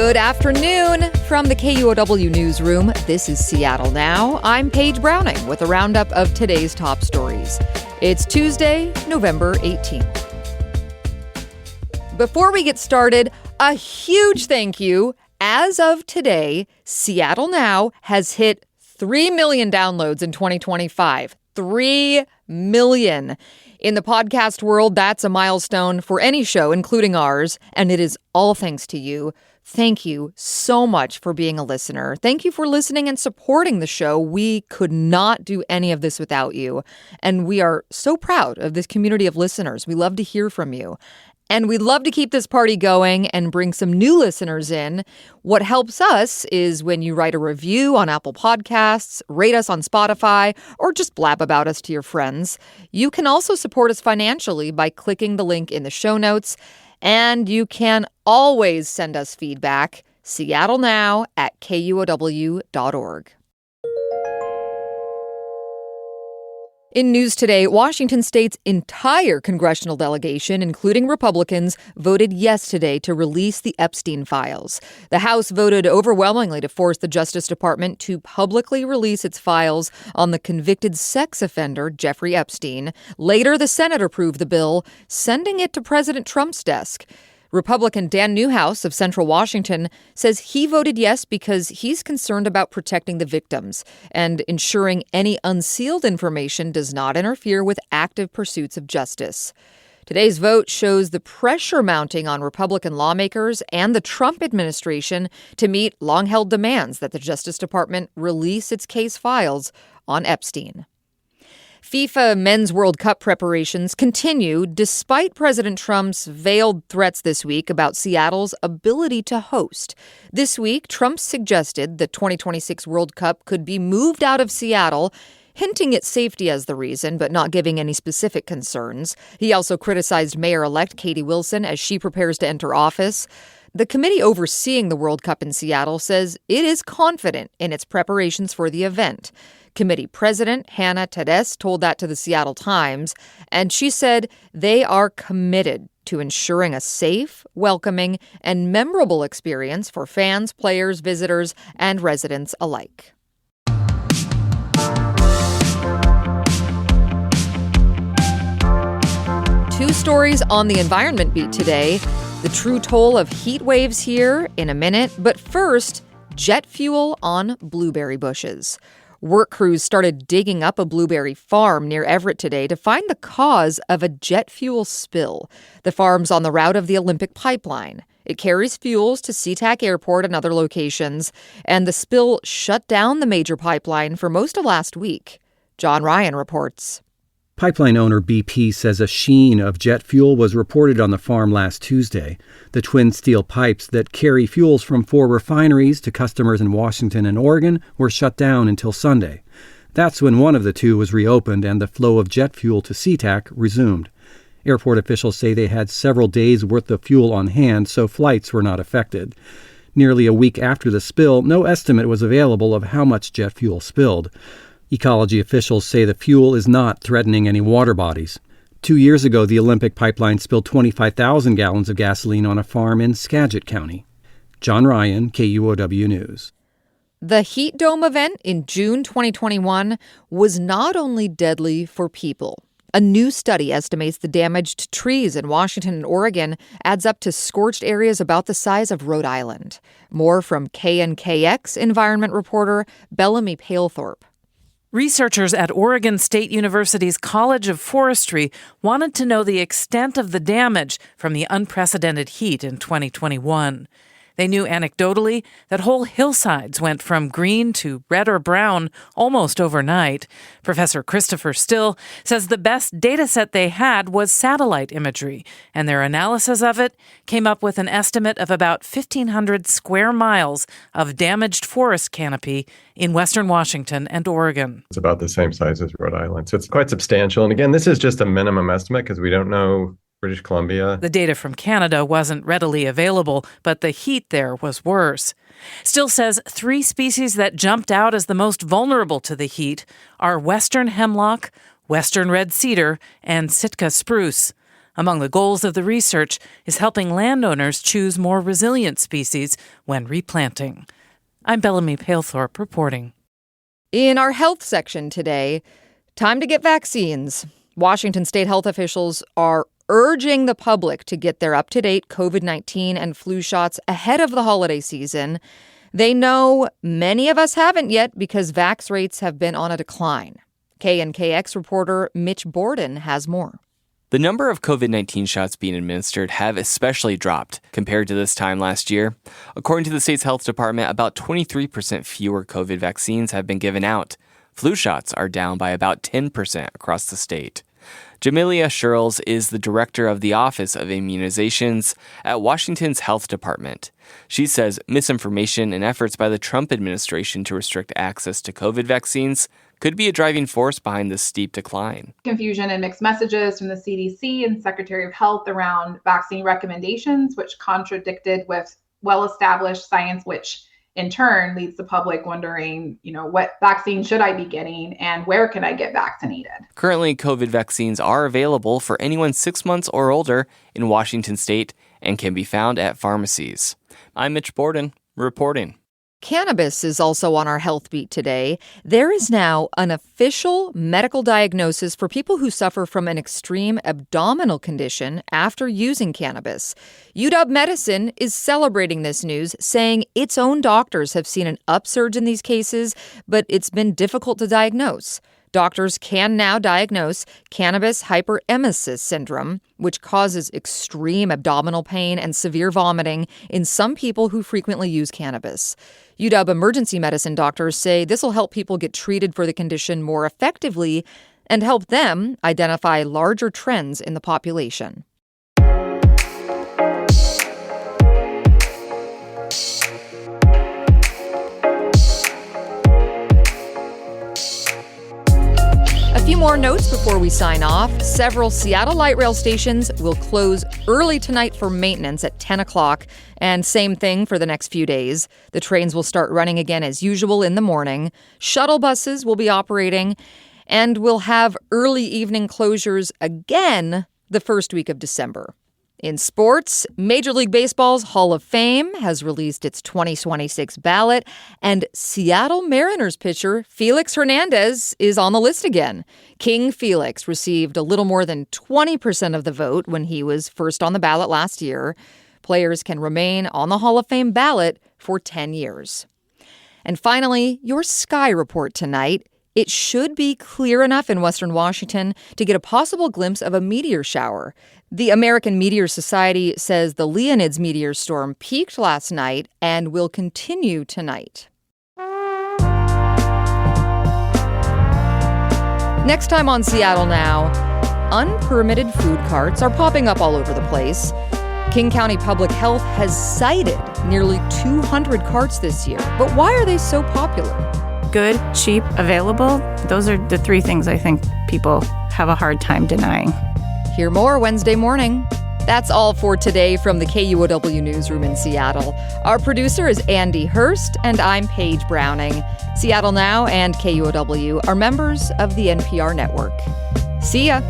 Good afternoon from the KUOW newsroom. This is Seattle Now. I'm Paige Browning with a roundup of today's top stories. It's Tuesday, November 18th. Before we get started, a huge thank you. As of today, Seattle Now has hit 3 million downloads in 2025. 3 million. In the podcast world, that's a milestone for any show, including ours, and it is all thanks to you. Thank you so much for being a listener. Thank you for listening and supporting the show. We could not do any of this without you, and we are so proud of this community of listeners. We love to hear from you. And we'd love to keep this party going and bring some new listeners in. What helps us is when you write a review on Apple Podcasts, rate us on Spotify, or just blab about us to your friends. You can also support us financially by clicking the link in the show notes. And you can always send us feedback, seattlenow@kuow.org. In news today, Washington State's entire congressional delegation, including Republicans, voted yesterday to release the Epstein files. The House voted overwhelmingly to force the Justice Department to publicly release its files on the convicted sex offender, Jeffrey Epstein. Later, the Senate approved the bill, sending it to President Trump's desk. Republican Dan Newhouse of Central Washington says he voted yes because he's concerned about protecting the victims and ensuring any unsealed information does not interfere with active pursuits of justice. Today's vote shows the pressure mounting on Republican lawmakers and the Trump administration to meet long-held demands that the Justice Department release its case files on Epstein. FIFA Men's World Cup preparations continue despite President Trump's veiled threats this week about Seattle's ability to host. This week, Trump suggested the 2026 World Cup could be moved out of Seattle, hinting at safety as the reason, but not giving any specific concerns. He also criticized Mayor-elect Katie Wilson as she prepares to enter office. The committee overseeing the World Cup in Seattle says it is confident in its preparations for the event. Committee President Hannah Tades told that to the Seattle Times, and she said they are committed to ensuring a safe, welcoming, and memorable experience for fans, players, visitors, and residents alike. Two stories on the environment beat today. The true toll of heat waves here in a minute, but first, jet fuel on blueberry bushes. Work crews started digging up a blueberry farm near Everett today to find the cause of a jet fuel spill. The farm's on the route of the Olympic pipeline. It carries fuels to SeaTac Airport and other locations, and the spill shut down the major pipeline for most of last week. John Ryan reports. Pipeline owner BP says a sheen of jet fuel was reported on the farm last Tuesday. The twin steel pipes that carry fuels from 4 refineries to customers in Washington and Oregon were shut down until Sunday. That's when one of the two was reopened and the flow of jet fuel to SeaTac resumed. Airport officials say they had several days' worth of fuel on hand, so flights were not affected. Nearly a week after the spill, no estimate was available of how much jet fuel spilled. Ecology officials say the fuel is not threatening any water bodies. 2 years ago, the Olympic pipeline spilled 25,000 gallons of gasoline on a farm in Skagit County. John Ryan, KUOW News. The heat dome event in June 2021 was not only deadly for people. A new study estimates the damage to trees in Washington and Oregon adds up to scorched areas about the size of Rhode Island. More from KNKX environment reporter Bellamy Palethorpe. Researchers at Oregon State University's College of Forestry wanted to know the extent of the damage from the unprecedented heat in 2021. They knew anecdotally that whole hillsides went from green to red or brown almost overnight. Professor Christopher Still says the best data set they had was satellite imagery, and their analysis of it came up with an estimate of about 1,500 square miles of damaged forest canopy in western Washington and Oregon. It's about the same size as Rhode Island, so it's quite substantial. And again, this is just a minimum estimate because we don't know British Columbia. The data from Canada wasn't readily available, but the heat there was worse. Still says 3 species that jumped out as the most vulnerable to the heat are western hemlock, western red cedar, and Sitka spruce. Among the goals of the research is helping landowners choose more resilient species when replanting. I'm Bellamy Palethorpe reporting. In our health section today, time to get vaccines. Washington state health officials are urging the public to get their up-to-date COVID-19 and flu shots ahead of the holiday season. They know many of us haven't yet because vax rates have been on a decline. KNKX reporter Mitch Borden has more. The number of COVID-19 shots being administered have especially dropped compared to this time last year. According to the state's health department, about 23% fewer COVID vaccines have been given out. Flu shots are down by about 10% across the state. Jamelia Shirls is the director of the Office of Immunizations at Washington's Health Department. She says misinformation and efforts by the Trump administration to restrict access to COVID vaccines could be a driving force behind this steep decline. Confusion and mixed messages from the CDC and Secretary of Health around vaccine recommendations, which contradicted with well-established science, which in turn leads the public wondering, what vaccine should I be getting and where can I get vaccinated? Currently, COVID vaccines are available for anyone 6 months or older in Washington state and can be found at pharmacies. I'm Mitch Borden, reporting. Cannabis is also on our health beat today. There is now an official medical diagnosis for people who suffer from an extreme abdominal condition after using cannabis. UW Medicine is celebrating this news, saying its own doctors have seen an upsurge in these cases, but it's been difficult to diagnose. Doctors can now diagnose cannabis hyperemesis syndrome, which causes extreme abdominal pain and severe vomiting in some people who frequently use cannabis. UW emergency medicine doctors say this will help people get treated for the condition more effectively and help them identify larger trends in the population. A few more notes before we sign off. Several Seattle light rail stations will close early tonight for maintenance at 10 o'clock, and same thing for the next few days. The trains will start running again as usual in the morning. Shuttle buses will be operating, and we'll have early evening closures again the first week of December. In sports, Major League Baseball's Hall of Fame has released its 2026 ballot, and Seattle Mariners pitcher Felix Hernandez is on the list again. King Felix received a little more than 20% of the vote when he was first on the ballot last year. Players can remain on the Hall of Fame ballot for 10 years. And finally, your sky report tonight. It should be clear enough in western Washington to get a possible glimpse of a meteor shower. The American Meteor Society says the Leonids meteor storm peaked last night and will continue tonight. Next time on Seattle Now, unpermitted food carts are popping up all over the place. King County Public Health has cited nearly 200 carts this year. But why are they so popular? Good, cheap, available. Those are the three things I think people have a hard time denying. Hear more Wednesday morning. That's all for today from the KUOW Newsroom in Seattle. Our producer is Andy Hurst, and I'm Paige Browning. Seattle Now and KUOW are members of the NPR network. See ya.